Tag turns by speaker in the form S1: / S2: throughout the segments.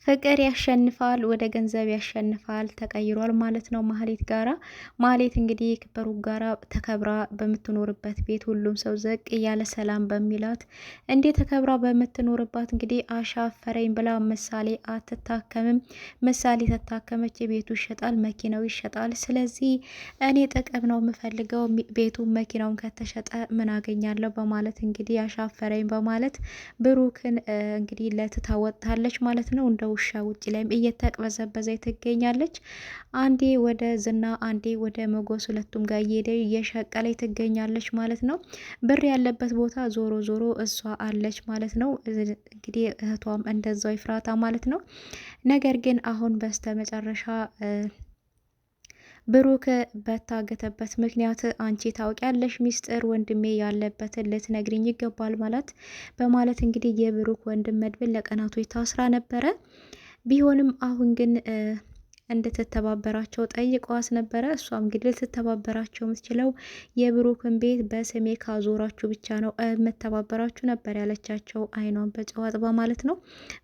S1: ፍቅር ያሸንፋል፣ ወደ ገንዘብ ያሸንፋል ተቀይሯል ማለት ነው። ማህሌት ጋራ ማህሌት እንግዲህ ብሩክ ጋራ ተከብራ በምትኖርበት ቤት ሁሉም ሰው ዘቅ እያለ ሰላም በሚላት እንዴት ተከብራ በምትኖርባት እንግዲህ አሻፈረኝ ብላ ምሳሌ አትታከምም። ምሳሌ ተታከመች፣ ቤቱ ይሸጣል፣ መኪናው ይሸጣል። ስለዚህ እኔ ጥቅም ነው የምፈልገው፣ ቤቱ መኪናውን ከተሸጠ ምን አገኛለሁ በማለት እንግዲህ አሻፈረኝ በማለት ብሩክን እንግዲህ ለትታወጣለች ማለት ነው። እንደ ውሻ ውጭ ላይም እየተቅበዘበዘ ትገኛለች። አንዴ ወደ ዝና አንዴ ወደ መጎስ ሁለቱም ጋር እየሄደ እየሸቀለ ትገኛለች ማለት ነው። ብር ያለበት ቦታ ዞሮ ዞሮ እሷ አለች ማለት ነው። እንግዲህ እህቷም እንደዛው ይፍራታ ማለት ነው። ነገር ግን አሁን በስተ መጨረሻ ብሩክ በታገተበት ምክንያት አንቺ ታውቂያለሽ ሚስጥር ወንድሜ ያለበትን ልትነግሪኝ ይገባል በማለት እንግዲህ የብሩክ ወንድም መድብል ለቀናቶች ታስራ ነበረ። ቢሆንም አሁን ግን እንድትተባበራቸው ጠይቀዋት ነበረ። እሷም እንግዲህ ልትተባበራቸው የምትችለው የብሩክን ቤት በስሜ ካዞራችሁ ብቻ ነው የምተባበራችሁ ነበር ያለቻቸው፣ አይኗን በጨዋጥ በማለት ነው።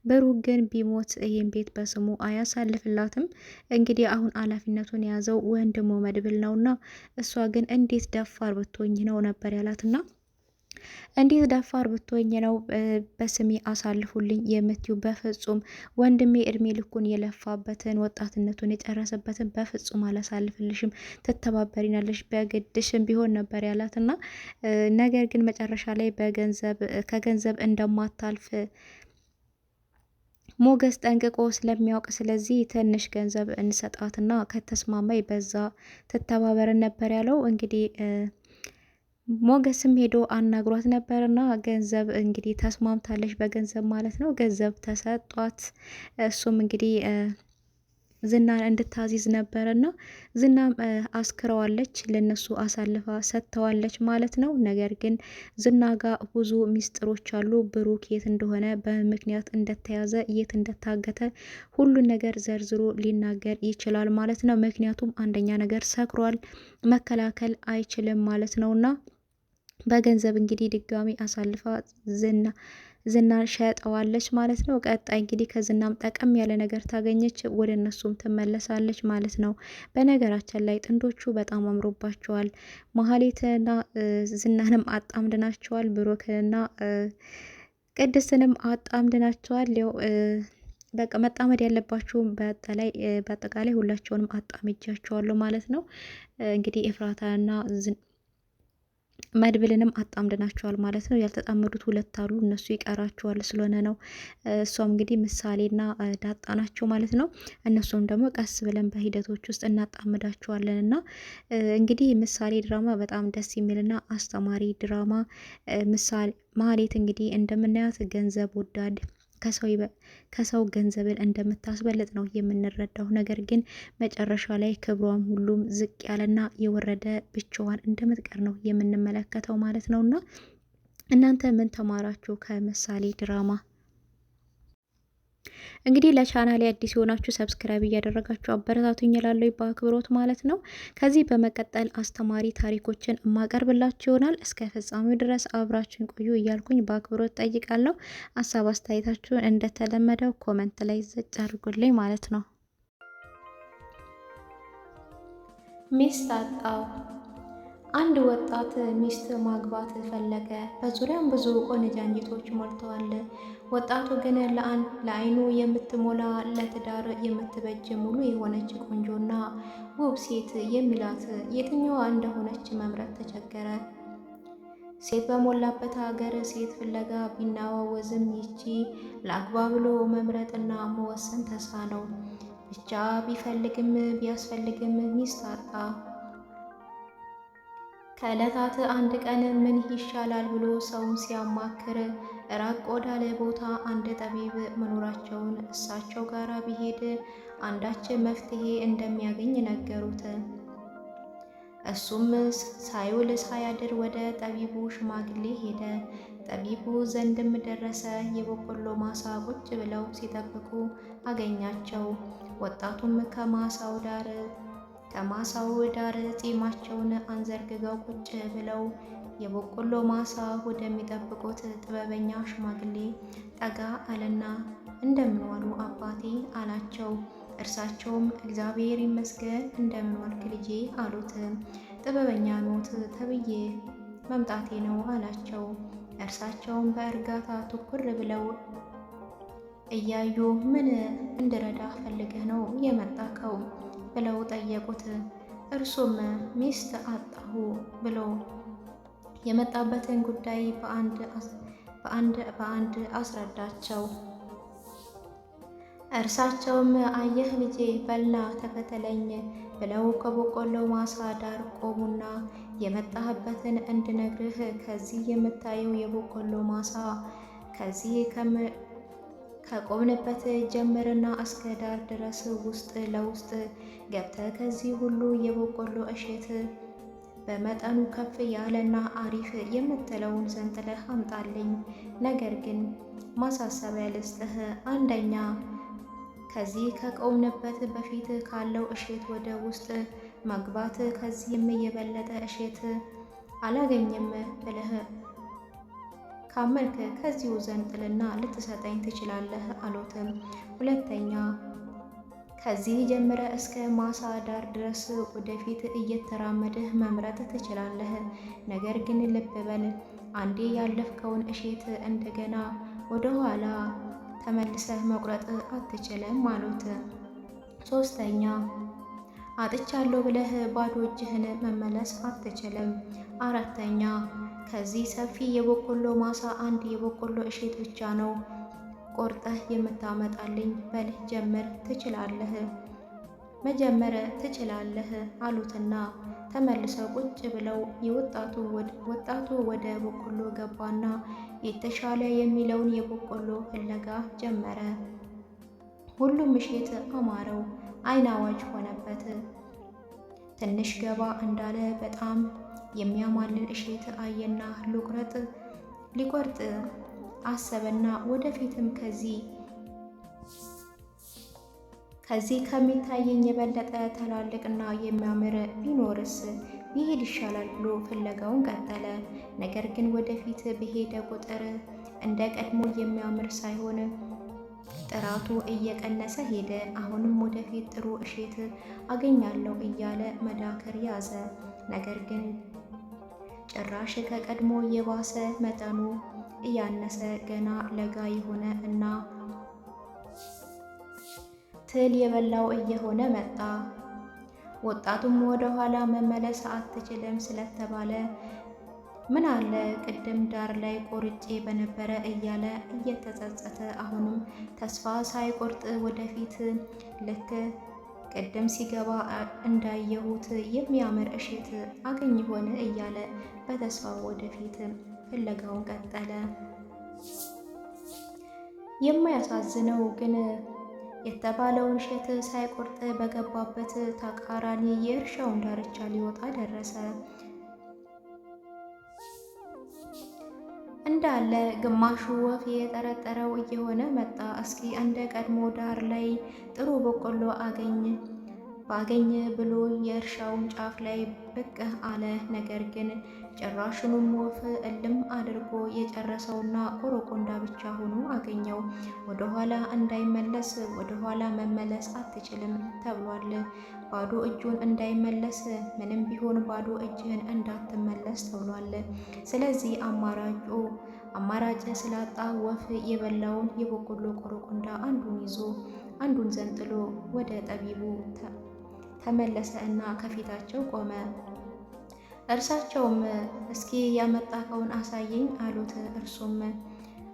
S1: ብሩክ ግን ቢሞት ይህን ቤት በስሙ አያሳልፍላትም። እንግዲህ አሁን ኃላፊነቱን የያዘው ወንድሙ መድብል ነውና እሷ ግን እንዴት ደፋር ብትሆኝ ነው ነበር ያላትና እንዴት ደፋር ብትወኝ ነው በስሜ አሳልፉልኝ የምትዩ? በፍጹም ወንድሜ እድሜ ልኩን የለፋበትን ወጣትነቱን የጨረሰበትን በፍጹም አላሳልፍልሽም፣ ትተባበሪናለሽ በግድሽም ቢሆን ነበር ያላትና ነገር ግን መጨረሻ ላይ ከገንዘብ እንደማታልፍ ሞገስ ጠንቅቆ ስለሚያውቅ ስለዚህ ትንሽ ገንዘብ እንሰጣትና ከተስማማይ በዛ ትተባበርን ነበር ያለው። እንግዲህ ሞገስም ሄዶ አናግሯት ነበርና ገንዘብ እንግዲህ ተስማምታለች፣ በገንዘብ ማለት ነው። ገንዘብ ተሰጧት። እሱም እንግዲህ ዝናን እንድታዚዝ ነበርና ዝናም አስክረዋለች፣ ለነሱ አሳልፋ ሰጥተዋለች ማለት ነው። ነገር ግን ዝና ጋር ብዙ ሚስጥሮች አሉ። ብሩክ የት እንደሆነ በምክንያት እንደተያዘ የት እንደታገተ ሁሉን ነገር ዘርዝሮ ሊናገር ይችላል ማለት ነው። ምክንያቱም አንደኛ ነገር ሰክሯል፣ መከላከል አይችልም ማለት ነውና በገንዘብ እንግዲህ ድጋሚ አሳልፋ ዝናን ሸጠዋለች ማለት ነው። ቀጣይ እንግዲህ ከዝናም ጠቀም ያለ ነገር ታገኘች ወደ እነሱም ትመለሳለች ማለት ነው። በነገራችን ላይ ጥንዶቹ በጣም አምሮባቸዋል። መሀሌትና ዝናንም አጣምድናቸዋል፣ ብሩክንና ቅድስትንም አጣምድናቸዋል። ያው በቃ መጣመድ ያለባቸውም በአጠቃላይ ሁላቸውንም አጣምጃቸዋለሁ ማለት ነው። እንግዲህ ኤፍራታና መድብልንም አጣምድናቸዋል ማለት ነው። ያልተጣመዱት ሁለት አሉ፣ እነሱ ይቀራቸዋል ስለሆነ ነው። እሷም እንግዲህ ምሳሌና ዳጣ ናቸው ማለት ነው። እነሱም ደግሞ ቀስ ብለን በሂደቶች ውስጥ እናጣምዳቸዋለን እና እንግዲህ ምሳሌ ድራማ በጣም ደስ የሚልና አስተማሪ ድራማ ምሳሌ ማህሌት እንግዲህ እንደምናያት ገንዘብ ወዳድ ከሰው ገንዘብን እንደምታስበልጥ ነው የምንረዳው። ነገር ግን መጨረሻ ላይ ክብሯም ሁሉም ዝቅ ያለና የወረደ ብቻዋን እንደምትቀር ነው የምንመለከተው ማለት ነውና እናንተ ምን ተማራችሁ ከምሳሌ ድራማ? እንግዲህ ለቻናሌ አዲስ የሆናችሁ ሰብስክራይብ እያደረጋችሁ አበረታቱኝ እላለሁ በአክብሮት ማለት ነው። ከዚህ በመቀጠል አስተማሪ ታሪኮችን እማቀርብላችሁ ይሆናል። እስከ ፍጻሜው ድረስ አብራችሁን ቆዩ እያልኩኝ በአክብሮት ጠይቃለሁ። ሀሳብ አስተያየታችሁን እንደተለመደው ኮመንት ላይ ዘጭ አድርጉልኝ ማለት ነው። ሚስት አጣው። አንድ ወጣት ሚስት ማግባት ፈለገ። በዙሪያም ብዙ ቆነጃንጂቶች ሞልተዋል። ወጣቱ ግን ለአይኑ የምትሞላ ለትዳር የምትበጅ ሙሉ የሆነች ቆንጆና ውብ ሴት የሚላት የትኛዋ እንደሆነች መምረጥ ተቸገረ። ሴት በሞላበት ሀገር ሴት ፍለጋ ቢናዋወዝም ይቺ ለአግባ ብሎ መምረጥና መወሰን ተሳነው። ብቻ ቢፈልግም ቢያስፈልግም ሚስት አጣ። ከዕለታት አንድ ቀን ምን ይሻላል ብሎ ሰውን ሲያማክር ራቅ ወዳለ ቦታ አንድ ጠቢብ መኖራቸውን እሳቸው ጋር ቢሄድ አንዳች መፍትሄ እንደሚያገኝ ነገሩት። እሱም ሳይውል ሳያድር ወደ ጠቢቡ ሽማግሌ ሄደ። ጠቢቡ ዘንድም ደረሰ። የበቆሎ ማሳ ቁጭ ብለው ሲጠብቁ አገኛቸው። ወጣቱም ከማሳው ዳር ጢማቸውን አንዘርግገው ቁጭ ብለው የበቆሎ ማሳ ወደሚጠብቁት ጥበበኛ ሽማግሌ ጠጋ አለና እንደምን ዋሉ አባቴ አላቸው። እርሳቸውም እግዚአብሔር ይመስገን እንደምን ዋልክ ልጄ አሉት። ጥበበኛ ኖት ተብዬ መምጣቴ ነው አላቸው። እርሳቸውም በእርጋታ ትኩር ብለው እያዩ ምን እንድረዳ ፈልገህ ነው የመጣከው ብለው ጠየቁት። እርሱም ሚስት አጣሁ ብሎ የመጣበትን ጉዳይ በአንድ አስረዳቸው። እርሳቸውም አየህ ልጄ በልና ተከተለኝ ብለው ከበቆሎ ማሳ ዳር ቆሙና የመጣህበትን እንድነግርህ ከዚህ የምታየው የበቆሎ ማሳ ከዚህ ከቆምንበት ጀምርና እስከ ዳር ድረስ ውስጥ ለውስጥ ገብተህ ከዚህ ሁሉ የበቆሎ እሸት በመጠኑ ከፍ ያለና አሪፍ የምትለውን ዘንጥለህ አምጣልኝ። ነገር ግን ማሳሰቢያ ልስጥህ። አንደኛ ከዚህ ከቆምንበት በፊት ካለው እሸት ወደ ውስጥ መግባት ከዚህም የበለጠ እሸት አላገኝም ብለህ ካመንክ ከዚሁ ዘንጥልና ልትሰጠኝ ትችላለህ አሉትም። ሁለተኛ ከዚህ ጀምረ እስከ ማሳ ዳር ድረስ ወደፊት እየተራመድህ መምረጥ ትችላለህ። ነገር ግን ልብ በል፣ አንዴ ያለፍከውን እሸት እንደገና ወደ ኋላ ተመልሰህ መቁረጥ አትችልም አሉት። ሶስተኛ አጥቻለሁ ብለህ ባዶ እጅህን መመለስ አትችልም። አራተኛ ከዚህ ሰፊ የበቆሎ ማሳ አንድ የበቆሎ እሸት ብቻ ነው ቆርጠህ የምታመጣልኝ። በል ጀምር፣ ትችላለህ፣ መጀመር ትችላለህ አሉትና ተመልሰው ቁጭ ብለው ወጣቱ ወደ በቆሎ ገባና የተሻለ የሚለውን የበቆሎ ፍለጋ ጀመረ። ሁሉም እሸት አማረው፣ አይን አዋጅ ሆነበት። ትንሽ ገባ እንዳለ በጣም የሚያማልል እሸት አየና ሊቆርጥ አሰበና ወደፊትም ከዚህ ከሚታየኝ የበለጠ ትላልቅና የሚያምር ቢኖርስ ቢሄድ ይሻላል ብሎ ፍለጋውን ቀጠለ። ነገር ግን ወደፊት በሄደ ቁጥር እንደ ቀድሞ የሚያምር ሳይሆን ጥራቱ እየቀነሰ ሄደ። አሁንም ወደፊት ጥሩ እሸት አገኛለሁ እያለ መዳከር ያዘ። ነገር ግን ጭራሽ ከቀድሞ የባሰ መጠኑ እያነሰ ገና ለጋ የሆነ እና ትል የበላው እየሆነ መጣ። ወጣቱም ወደ ኋላ መመለስ አትችልም ስለተባለ ምን አለ ቅድም ዳር ላይ ቆርጬ በነበረ እያለ እየተጸጸተ አሁንም ተስፋ ሳይቆርጥ ወደፊት ልክ ቅድም ሲገባ እንዳየሁት የሚያምር እሸት አገኝ ሆነ እያለ በተስፋ ወደፊት ፍለጋውን ቀጠለ። የማያሳዝነው ግን የተባለውን እሸት ሳይቆርጥ በገባበት ተቃራኒ የእርሻውን ዳርቻ ሊወጣ ደረሰ። እንዳለ ግማሹ ወፍ የጠረጠረው እየሆነ መጣ። እስኪ እንደ ቀድሞ ዳር ላይ ጥሩ በቆሎ ባገኝ ብሎ የእርሻውን ጫፍ ላይ ብቅ አለ። ነገር ግን ጭራሹንም ወፍ እልም አድርጎ የጨረሰውና ቆረቆንዳ ብቻ ሆኖ አገኘው። ወደኋላ እንዳይመለስ ወደኋላ መመለስ አትችልም ተብሏል። ባዶ እጁን እንዳይመለስ ምንም ቢሆን ባዶ እጅህን እንዳትመለስ ተብሏል። ስለዚህ አማራጭ ስላጣ ወፍ የበላውን የበቆሎ ቆረቆንዳ አንዱን ይዞ አንዱን ዘንጥሎ ወደ ጠቢቡ ተመለሰ እና ከፊታቸው ቆመ። እርሳቸውም እስኪ ያመጣከውን አሳየኝ አሉት። እርሱም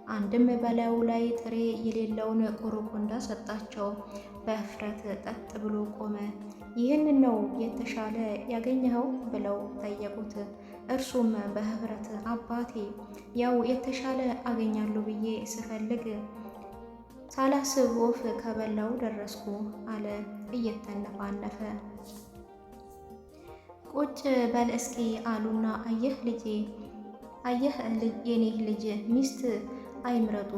S1: አንድም በላዩ ላይ ጥሬ የሌለውን ቆረቆንዳ ሰጣቸው። በእፍረት ጠጥ ብሎ ቆመ። ይህንን ነው የተሻለ ያገኘኸው ብለው ጠየቁት። እርሱም በህብረት አባቴ ያው የተሻለ አገኛለሁ ብዬ ስፈልግ ሳላስብ ወፍ ከበላው ደረስኩ አለ እየተነፋነፈ። ቁጭ በል እስኪ አሉና አየህ የኔ ልጅ ሚስት አይምረጡ።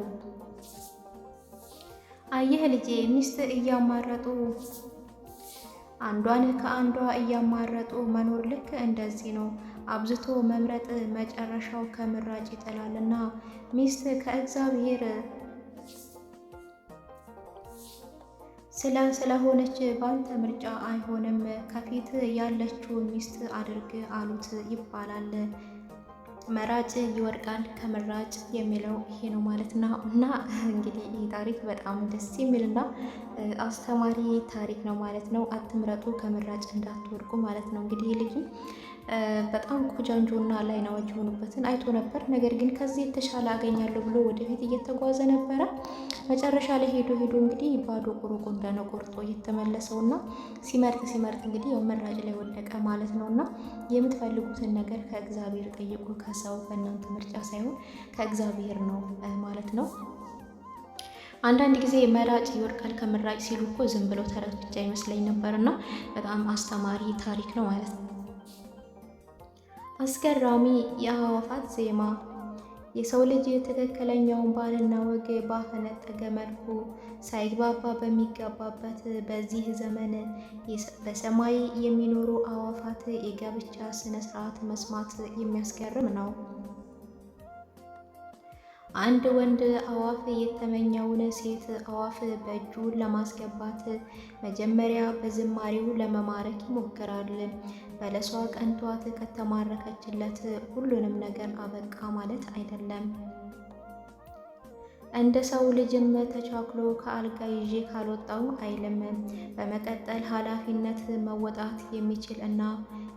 S1: አየህ ልጄ ሚስት እያማረጡ አንዷን ከአንዷ እያማረጡ መኖር ልክ እንደዚህ ነው። አብዝቶ መምረጥ መጨረሻው ከምራጭ ይጥላልና ሚስት ከእግዚአብሔር ስለሆነች በአንተ ምርጫ አይሆንም፣ ከፊት ያለችው ሚስት አድርግ አሉት ይባላል። መራጭ ይወድቃል ከመራጭ የሚለው ይሄ ነው ማለት ነው። እና እንግዲህ ይህ ታሪክ በጣም ደስ የሚልና አስተማሪ ታሪክ ነው ማለት ነው። አትምረጡ ከመራጭ እንዳትወድቁ ማለት ነው። እንግዲህ ልጅም በጣም ቆጃንጆና ላይን አዋጅ የሆኑበትን አይቶ ነበር። ነገር ግን ከዚህ የተሻለ አገኛለሁ ብሎ ወደፊት እየተጓዘ ነበረ። መጨረሻ ላይ ሄዶ እንግዲህ ባዶ ቆርቆንዳን ቆርጦ የተመለሰውና ሲመርጥ እንግዲህ ያው መራጭ ላይ ወደቀ ማለት ነው። እና የምትፈልጉትን ነገር ከእግዚአብሔር ጠይቁ፣ ከሰው በእናንተ ምርጫ ሳይሆን ከእግዚአብሔር ነው ማለት ነው። አንዳንድ ጊዜ መራጭ ይወድቃል ከመራጭ ሲሉ እኮ ዝም ብለው ተረት ብቻ ይመስለኝ ነበርና በጣም አስተማሪ ታሪክ ነው ማለት ነው። አስገራሚ የአዕዋፋት ዜማ። የሰው ልጅ ትክክለኛውን ባህልና ወግ ባፈነጠቀ መልኩ ሳይግባባ በሚጋባበት በዚህ ዘመን በሰማይ የሚኖሩ አዕዋፋት የጋብቻ ስነ ስርዓት መስማት የሚያስገርም ነው። አንድ ወንድ አዕዋፍ የተመኘውን ሴት አዕዋፍ በእጁ ለማስገባት መጀመሪያ በዝማሬው ለመማረክ ይሞክራል። በለሷ ቀንቷት ከተማረከችለት ሁሉንም ነገር አበቃ ማለት አይደለም። እንደ ሰው ልጅም ተቻክሎ ከአልጋ ይዤ ካልወጣው አይልም። በመቀጠል ኃላፊነት መወጣት የሚችል እና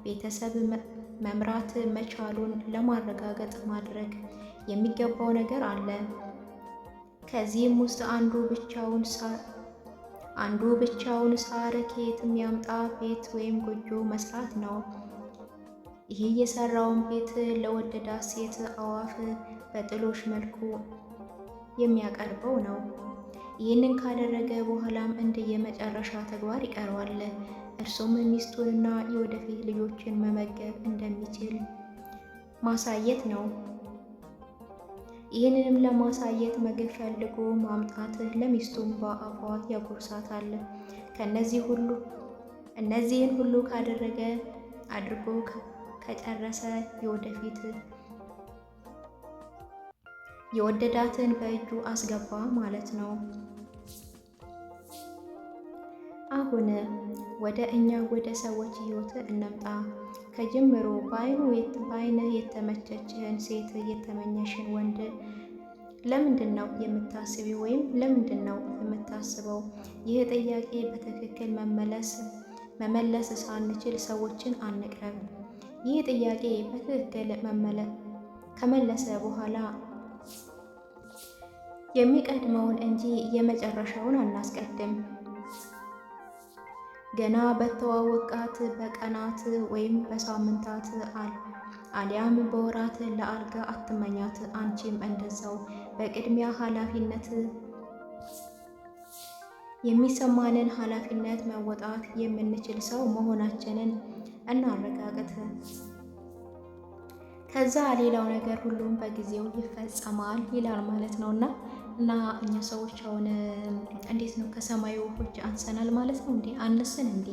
S1: ቤተሰብ መምራት መቻሉን ለማረጋገጥ ማድረግ የሚገባው ነገር አለ። ከዚህም ውስጥ አንዱ ብቻውን ሳር ከየትም ያምጣ ቤት ወይም ጎጆ መስራት ነው። ይህ የሰራውን ቤት ለወደዳት ሴት አዕዋፍ በጥሎሽ መልኩ የሚያቀርበው ነው። ይህንን ካደረገ በኋላም እንደ የመጨረሻ ተግባር ይቀረዋል። እርሱም ሚስቱንና የወደፊት ልጆችን መመገብ እንደሚችል ማሳየት ነው። ይህንንም ለማሳየት ምግብ ፈልጎ ማምጣት ለሚስቱም በአፏ ያጎርሳታል። እነዚህን ሁሉ አድርጎ ከጨረሰ የወደዳትን በእጁ አስገባ ማለት ነው። አሁን ወደ ሰዎች ህይወት እንምጣ። ከጅምሮ በአይንህ የተመቸችህን ሴት የተመኘሽን ወንድ ለምንድን ነው የምታስቢው ወይም ለምንድን ነው የምታስበው? ይህ ጥያቄ በትክክል መመለስ ሳንችል ሰዎችን አንቅረብ። ይህ ጥያቄ በትክክል ከመለሰ በኋላ የሚቀድመውን እንጂ የመጨረሻውን አናስቀድም። ገና በተዋወቃት በቀናት ወይም በሳምንታት አሊያም በወራት ለአልጋ አትመኛት። አንቺም እንደዛው። በቅድሚያ የሚሰማንን ኃላፊነት መወጣት የምንችል ሰው መሆናችንን እናረጋግጥ። ከዛ ሌላው ነገር ሁሉም በጊዜው ይፈጸማል ይላል ማለት ነው። እና እኛ ሰዎች አሁን እንዴት ነው ከሰማይ ወፎች አንሰናል ማለት ነው እንዴ? አነስን እንዴ?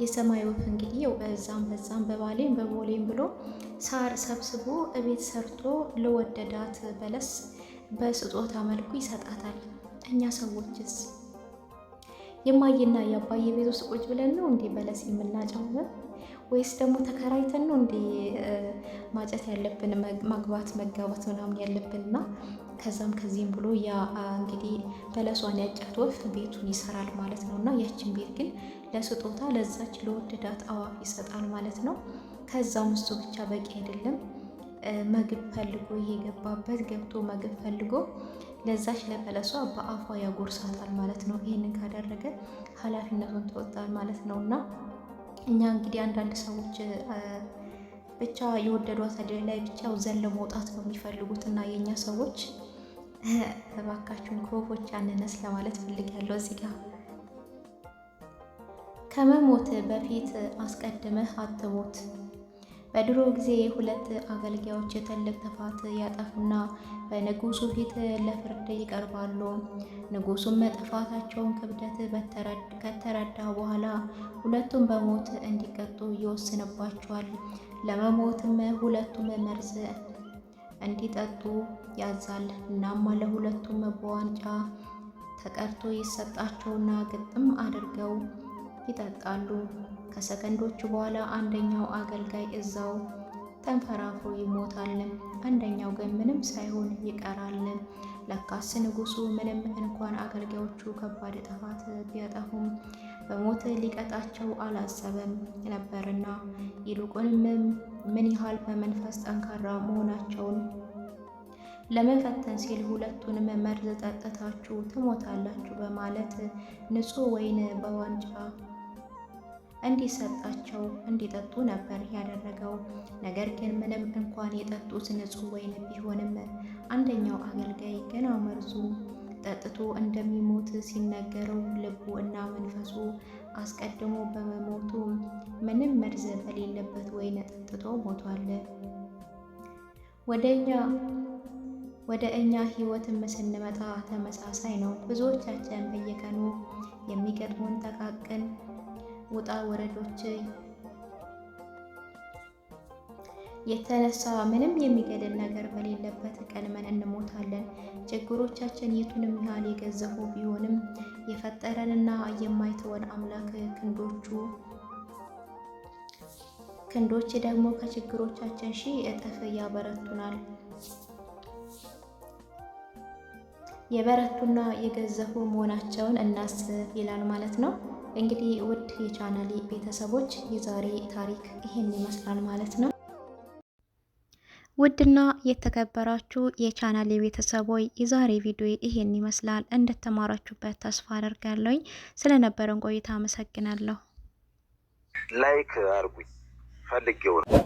S1: የሰማይ ወፍ እንግዲህ በዛም በባሌም በቦሌም ብሎ ሳር ሰብስቦ እቤት ሰርቶ ለወደዳት በለስ በስጦታ መልኩ ይሰጣታል። እኛ ሰዎችስ የማየና የአባዬ ቤት ውስጥ ቁጭ ብለን ነው እንዴ በለስ የምናጨው? ወይስ ደግሞ ተከራይተን ነው እንዴ ማጨት ያለብን ማግባት መጋባት ምናምን ያለብንና ከዚህም ብሎ ያ እንግዲህ በለሷን ያጫት ወፍ ቤቱን ይሰራል ማለት ነው። እና ያችን ቤት ግን ለስጦታ ለዛች ለወደዳት አዕዋፍ ይሰጣል ማለት ነው። ከዛም እሱ ብቻ በቂ አይደለም። ምግብ ፈልጎ የገባበት ገብቶ ምግብ ፈልጎ ለዛች ለበለሷ በአፏ ያጎርሳታል ማለት ነው። ይህንን ካደረገ ኃላፊነቱን ተወጣል ማለት ነው። እና እኛ እንግዲህ አንዳንድ ሰዎች ብቻ የወደዷት አደር ላይ ብቻ ዘለው መውጣት ነው የሚፈልጉት። እና የእኛ ሰዎች እባካችሁን ከወፎች አንነስ ለማለት ፈልጊያለሁ እዚህ ጋር። ከመሞት በፊት አስቀድመህ አትሞት። በድሮ ጊዜ ሁለት አገልጋዮች ትልቅ ጥፋት ያጠፉና በንጉሱ ፊት ለፍርድ ይቀርባሉ። ንጉሱም ጥፋታቸውን ክብደት ከተረዳ በኋላ ሁለቱም በሞት እንዲቀጡ ይወስንባቸዋል። ለመሞትም ሁለቱም መርዝ እንዲጠጡ ያዛል። እናም ለሁለቱም በዋንጫ ተቀርቶ ይሰጣቸውና ግጥም አድርገው ይጠጣሉ። ከሰከንዶች በኋላ አንደኛው አገልጋይ እዛው ተንፈራፍሮ ይሞታል። አንደኛው ግን ምንም ሳይሆን ይቀራል። ለካስ ንጉሱ ምንም እንኳን አገልጋዮቹ ከባድ ጥፋት ቢያጠፉም በሞት ሊቀጣቸው አላሰበም ነበርና ይልቁንም ምን ያህል በመንፈስ ጠንካራ መሆናቸውን ለመፈተን ሲል ሁለቱንም መርዝ ጠጥታችሁ ትሞታላችሁ በማለት ንጹሕ ወይን በዋንጫ እንዲሰጣቸው እንዲጠጡ ነበር ያደረገው። ነገር ግን ምንም እንኳን የጠጡት ንጹሕ ወይን ቢሆንም አንደኛው አገልጋይ ገና መርዙ ጠጥቶ እንደሚሞት ሲነገረው ልቡ እና መንፈሱ አስቀድሞ በመሞቱ ምንም መርዝ በሌለበት ወይን ጠጥቶ ሞቷል። ወደ እኛ ህይወትም ስንመጣ ተመሳሳይ ነው። ብዙዎቻችን በየቀኑ የሚገጥሙን ጥቃቅን ውጣ ወረዶች የተነሳ ምንም የሚገድል ነገር በሌለበት ቀድመን እንሞታለን። ችግሮቻችን የቱንም ያህል የገዘፉ ቢሆንም የፈጠረንና የማይተወን አምላክ ክንዶች ደግሞ ከችግሮቻችን ሺህ እጥፍ ያበረቱናል። የበረቱና የገዘፉ መሆናቸውን እናስብ ይላል ማለት ነው። እንግዲህ ውድ የቻናሌ ቤተሰቦች የዛሬ ታሪክ ይሄን ይመስላል ማለት ነው። ውድና የተከበራችሁ የቻናሌ ቤተሰቦች የዛሬ ቪዲዮ ይሄን ይመስላል። እንደተማራችሁበት ተስፋ አደርጋለሁ። ስለነበረን ቆይታ አመሰግናለሁ።
S2: ላይክ አርጉኝ ፈልጌው ነው።